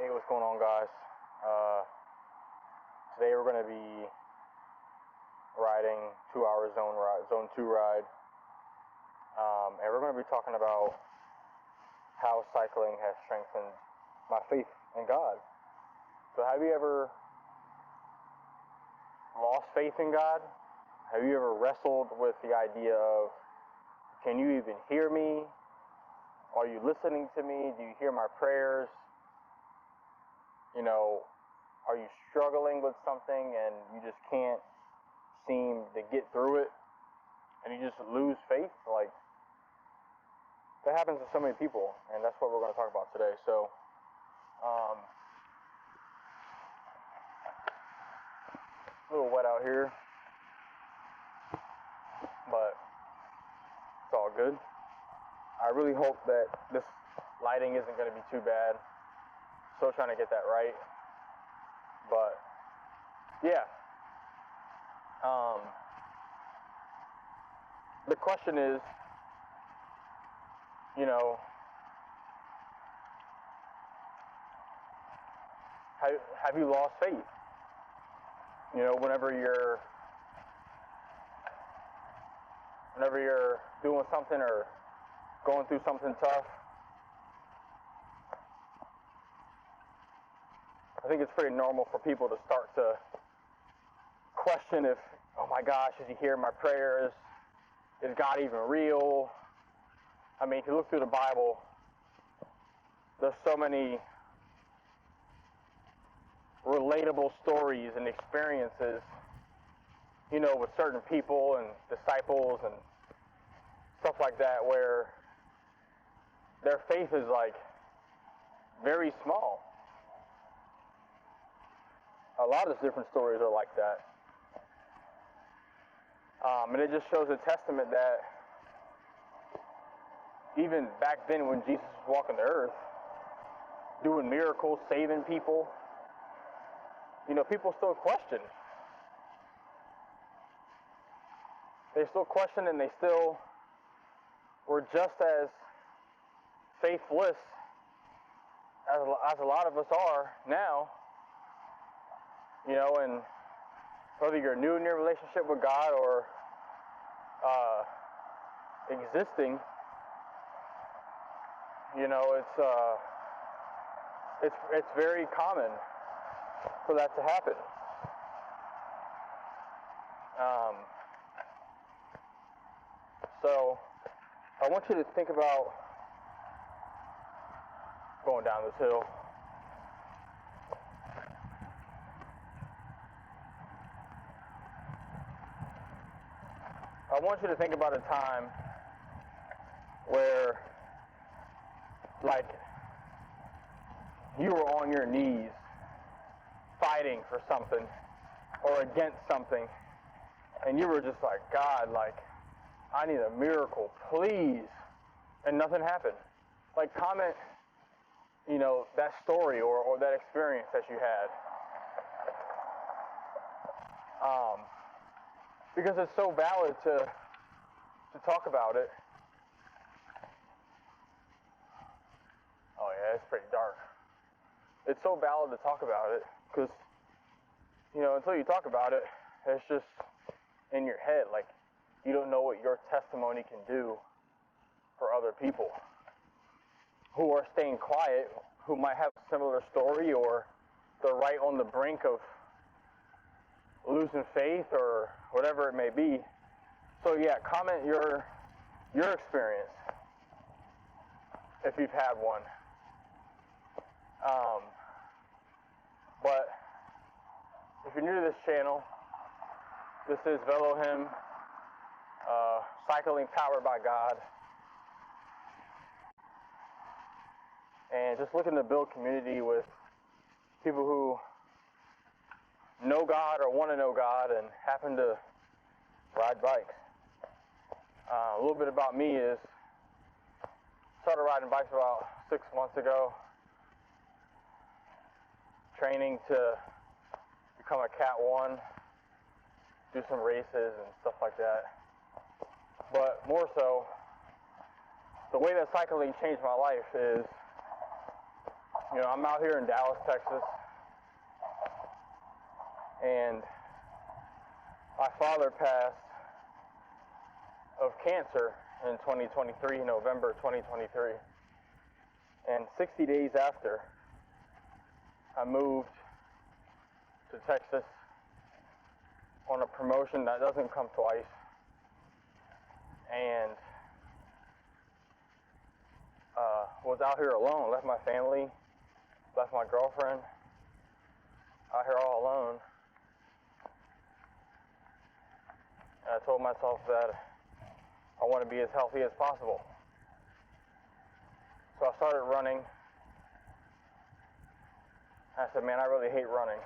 Hey, what's going on, guys? Today we're going to be riding 2 hour zone 2 ride, and we're going to be talking about how cycling has strengthened my faith in God. So have you ever lost faith in God? Have you ever wrestled with the idea of, can you even hear me? Are you listening to me? Do you hear my prayers? Are you struggling with something and you just can't seem to get through it and you just lose faith? Like, that happens to so many people, and that's what we're going to talk about today. So, a little wet out here, but it's all good. I really hope that this lighting isn't going to be too bad. Still trying to get that right. But, yeah. The question is, have you lost faith? Whenever you're doing something or going through something tough, I think it's pretty normal for people to start to question if, oh my gosh, is he hearing my prayers? Is God even real? I mean, if you look through the Bible, there's so many relatable stories and experiences, with certain people and disciples and stuff like that, where their faith is like very small. A lot of different stories are like that. And it just shows a testament that even back then when Jesus was walking the earth, doing miracles, saving people, people still questioned. They still questioned, and they still were just as faithless as a lot of us are now. And whether you're new in your relationship with God or existing, it's very common for that to happen. So I want you to think about going down this hill. I want you to think about a time where, like, you were on your knees fighting for something or against something, and you were just like, God, like, I need a miracle, please, and nothing happened. Like, comment, that story or that experience that you had. Because it's so valid to talk about it. Oh yeah, it's pretty dark. It's so valid to talk about it because, until you talk about it, it's just in your head. Like, you don't know what your testimony can do for other people who are staying quiet, who might have a similar story, or they're right on the brink of losing faith or whatever it may be. So yeah, comment your experience if you've had one. But if you're new to this channel, this is Velohim, cycling powered by God, and just looking to build community with people who know God or want to know God and happen to ride bikes. A little bit about me is, started riding bikes about 6 months ago, training to become a Cat 1, do some races and stuff like that. But more so, the way that cycling changed my life is I'm out here in Dallas, Texas, and my father passed of cancer in 2023, November 2023. And 60 days after, I moved to Texas on a promotion that doesn't come twice. And was out here alone, left my family, left my girlfriend, out here all alone. And I told myself that I want to be as healthy as possible. So I started running. I said, man, I really hate running.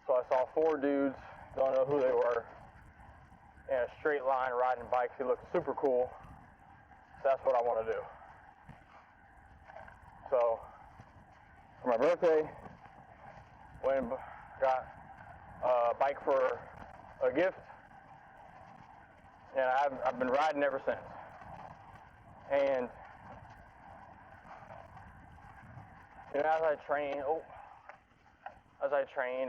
So I saw 4 dudes, don't know who they were, in a straight line riding bikes. They looked super cool. So that's what I want to do. So for my birthday, went and got a bike for a gift, and I've been riding ever since. And as I train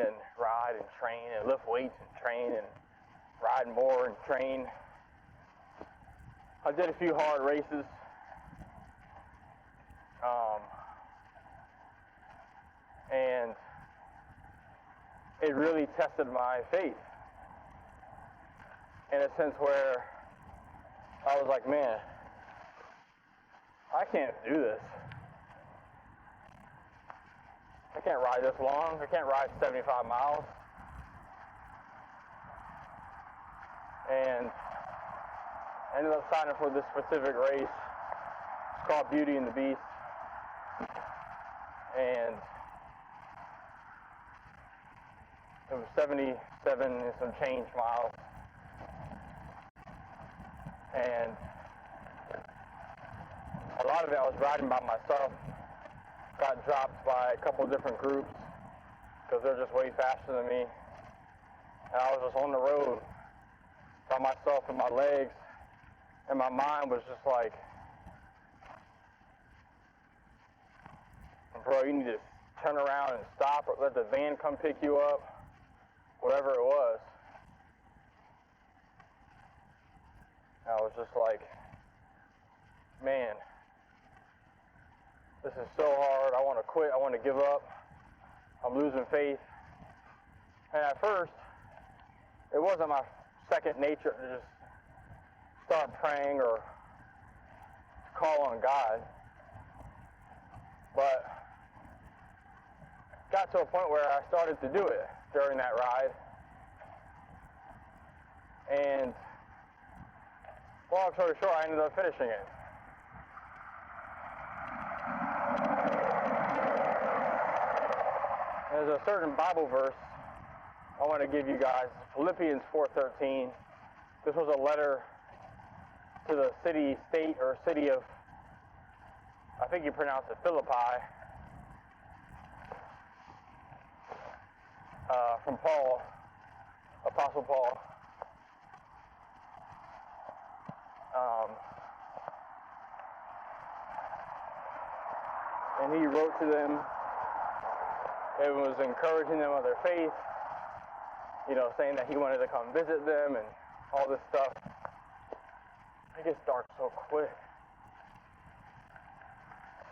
and ride and train and lift weights and train and ride more and train, I did a few hard races. And it really tested my faith in a sense where I was like, man, I can't do this. I can't ride this long. I can't ride 75 miles. And I ended up signing for this specific race. It's called Beauty and the Beast. And it was 77 and some change miles. And a lot of it I was riding by myself. Got dropped by a couple different groups because they're just way faster than me. And I was just on the road by myself with my legs. And my mind was just like, bro, you need to turn around and stop or let the van come pick you up. Whatever it was. I was just like, man, this is so hard. I want to quit. I want to give up. I'm losing faith. And at first, it wasn't my second nature to just start praying or call on God. But got to a point where I started to do it during that ride. And long story short, I ended up finishing it. There's a certain Bible verse I want to give you guys. Philippians 4:13. This was a letter to the city of, I think you pronounce it Philippi, from Paul, Apostle Paul. And he wrote to them. It was encouraging them of their faith, saying that he wanted to come visit them and all this stuff. It gets dark so quick.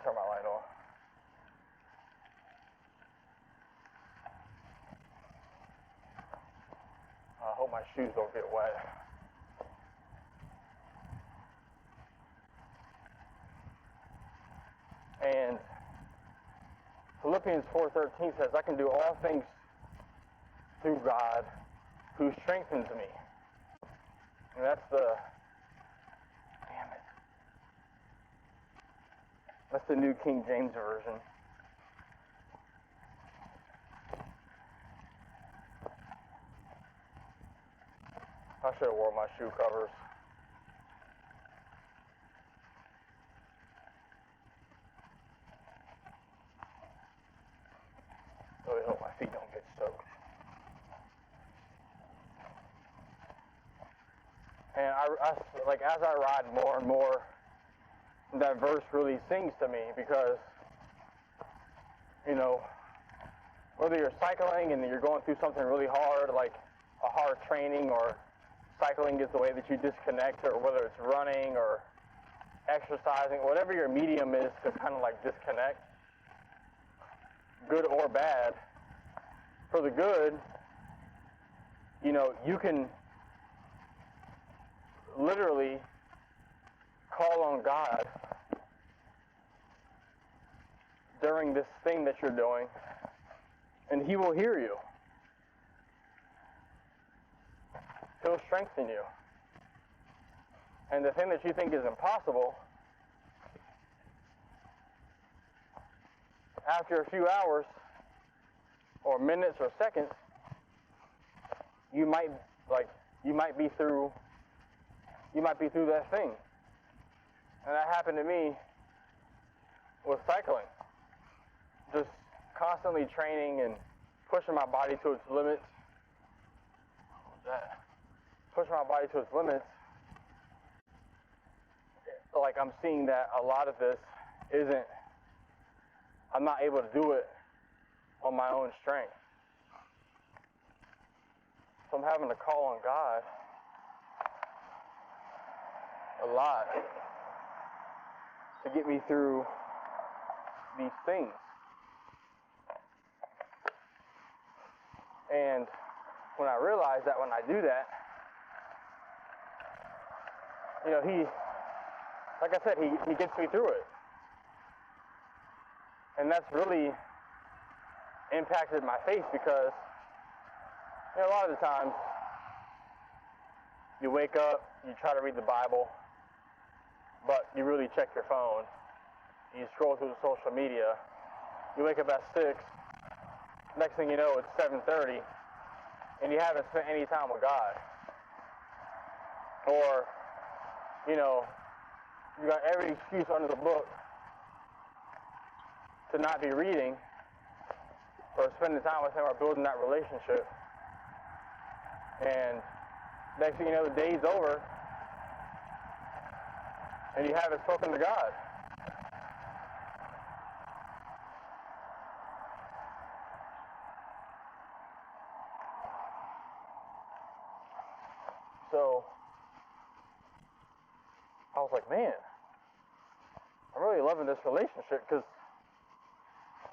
Turn my light on. I hope my shoes don't get wet. And Philippians 4:13 says, I can do all things through God who strengthens me. And that's the New King James Version. I should have worn my shoe covers. Really hope my feet don't get soaked. And as I ride more and more, that verse really sings to me because you know, whether you're cycling and you're going through something really hard, like a hard training, or cycling is the way that you disconnect, or whether it's running or exercising, whatever your medium is to kind of like disconnect, good or bad. For the good, you know, you can literally call on God during this thing that you're doing, and He will hear you. He'll strengthen you. And the thing that you think is impossible, after a few hours or minutes or seconds, you might be through that thing. And that happened to me with cycling. Just constantly training and pushing my body to its limits. Pushing my body to its limits. Like, I'm seeing that a lot of this I'm not able to do it on my own strength. So I'm having to call on God a lot to get me through these things. And when I realize that when I do that, you know, like I said, he gets me through it. And that's really impacted my faith, because, you know, a lot of the times you wake up, you try to read the Bible, but you really check your phone. You scroll through the social media. You wake up at 6. Next thing you know, it's 7:30, and you haven't spent any time with God. Or, you know, you got every excuse under the book to not be reading or spending time with Him or building that relationship. And next thing you know, the day's over, and you haven't spoken to God. So I was like, man, I'm really loving this relationship, because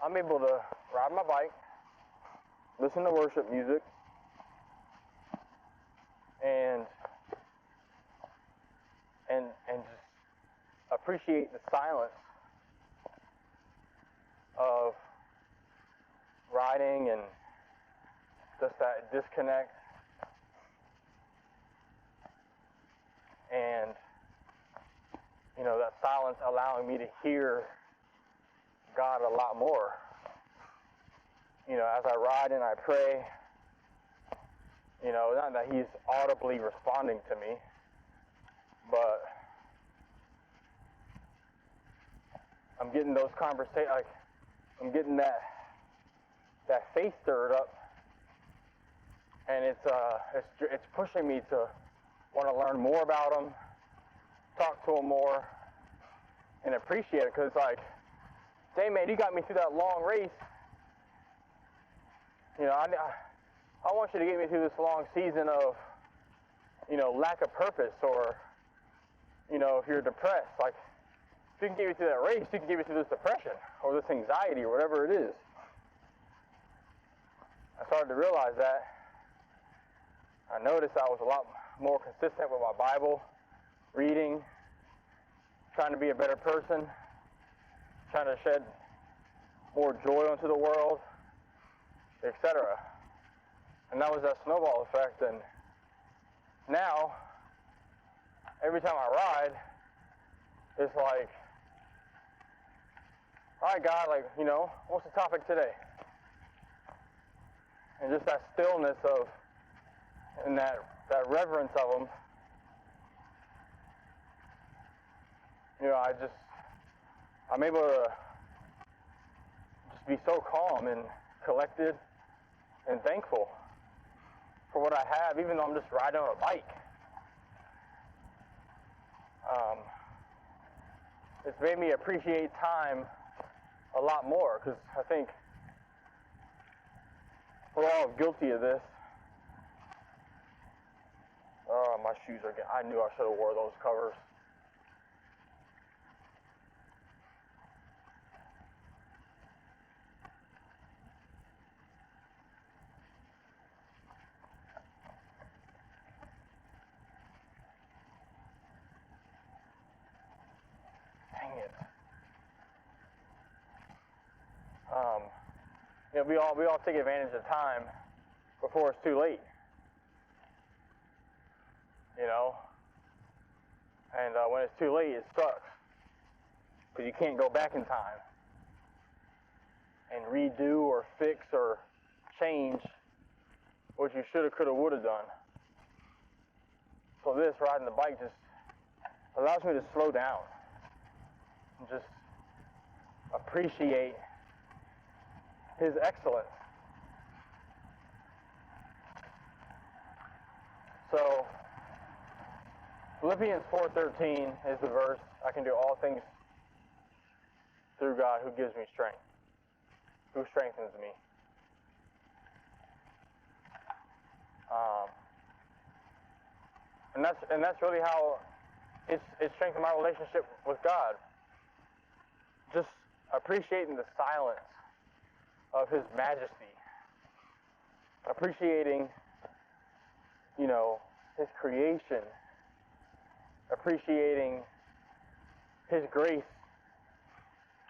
I'm able to ride my bike, listen to worship music, and just appreciate the silence of riding and just that disconnect. And, you know, that silence allowing me to hear God a lot more. You know, as I ride and I pray, you know, not that He's audibly responding to me, but I'm getting those conversations, like, I'm getting that faith stirred up, and it's pushing me to want to learn more about Him, talk to Him more, and appreciate it. Because, like, dang, man, you got me through that long race. You know, I want you to get me through this long season of, you know, lack of purpose, or, you know, if you're depressed, like, if you can get me through that race, you can get me through this depression or this anxiety or whatever it is. I started to realize that. I noticed I was a lot more consistent with my Bible reading, trying to be a better person, trying to shed more joy onto the world, etc. And that was that snowball effect. And now, every time I ride, it's like, all right, God, like, you know, what's the topic today? And just that stillness of, and that reverence of Him, you know, I'm able to just be so calm and collected and thankful for what I have, even though I'm just riding on a bike. It's made me appreciate time a lot more, because I think We're all guilty of this. Oh, my shoes are getting, I knew I should have wore those covers. Dang it. We all take advantage of time before it's too late. And when it's too late, it sucks. Because you can't go back in time and redo or fix or change what you should have, could have, would have done. So this, riding the bike, just allows me to slow down and just appreciate His excellence. So, Philippians 4:13 is the verse. I can do all things through God who gives me strength, who strengthens me. And that's really how it's strengthened my relationship with God. Just appreciating the silence of His majesty, appreciating, His creation, appreciating His grace,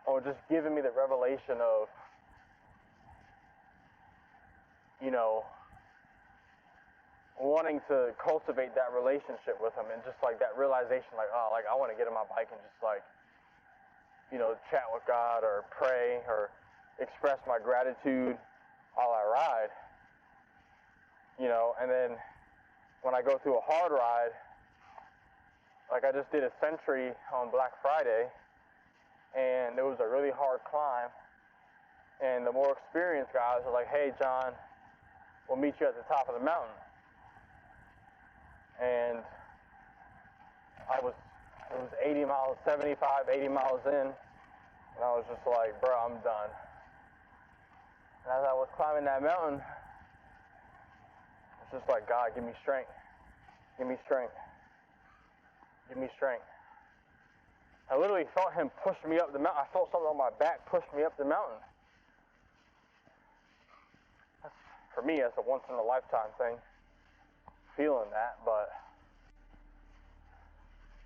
or just giving me the revelation of, wanting to cultivate that relationship with Him, and just like that realization, I want to get on my bike and just chat with God or pray or express my gratitude while I ride, and then when I go through a hard ride, like I just did a century on Black Friday, and it was a really hard climb, and the more experienced guys are like, "Hey, John, we'll meet you at the top of the mountain." And it was 80 miles, 75, 80 miles in, and I was just like, "Bro, I'm done." And as I was climbing that mountain, it's just like, "God, give me strength. Give me strength. Give me strength." I literally felt Him push me up the mountain. I felt something on my back push me up the mountain. For me, that's a once-in-a-lifetime thing, feeling that,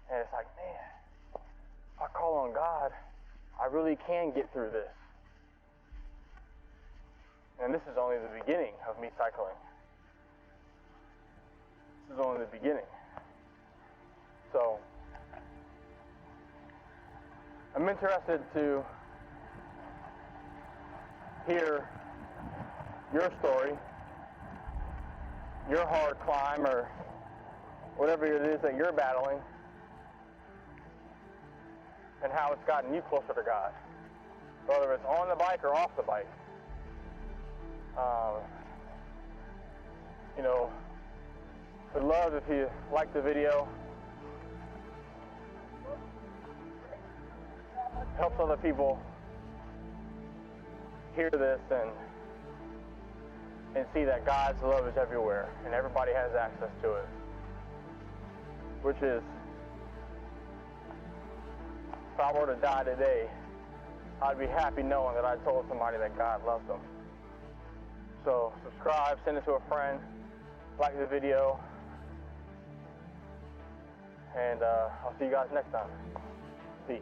and it's like, man, if I call on God, I really can get through this. And this is only the beginning of me cycling. This is only the beginning. So, I'm interested to hear your story, your hard climb, or whatever it is that you're battling, and how it's gotten you closer to God, whether it's on the bike or off the bike. Would love if you liked the video. Helps other people hear this and see that God's love is everywhere and everybody has access to it. Which is, if I were to die today, I'd be happy knowing that I told somebody that God loves them. So subscribe, send it to a friend, like the video, and I'll see you guys next time. Peace.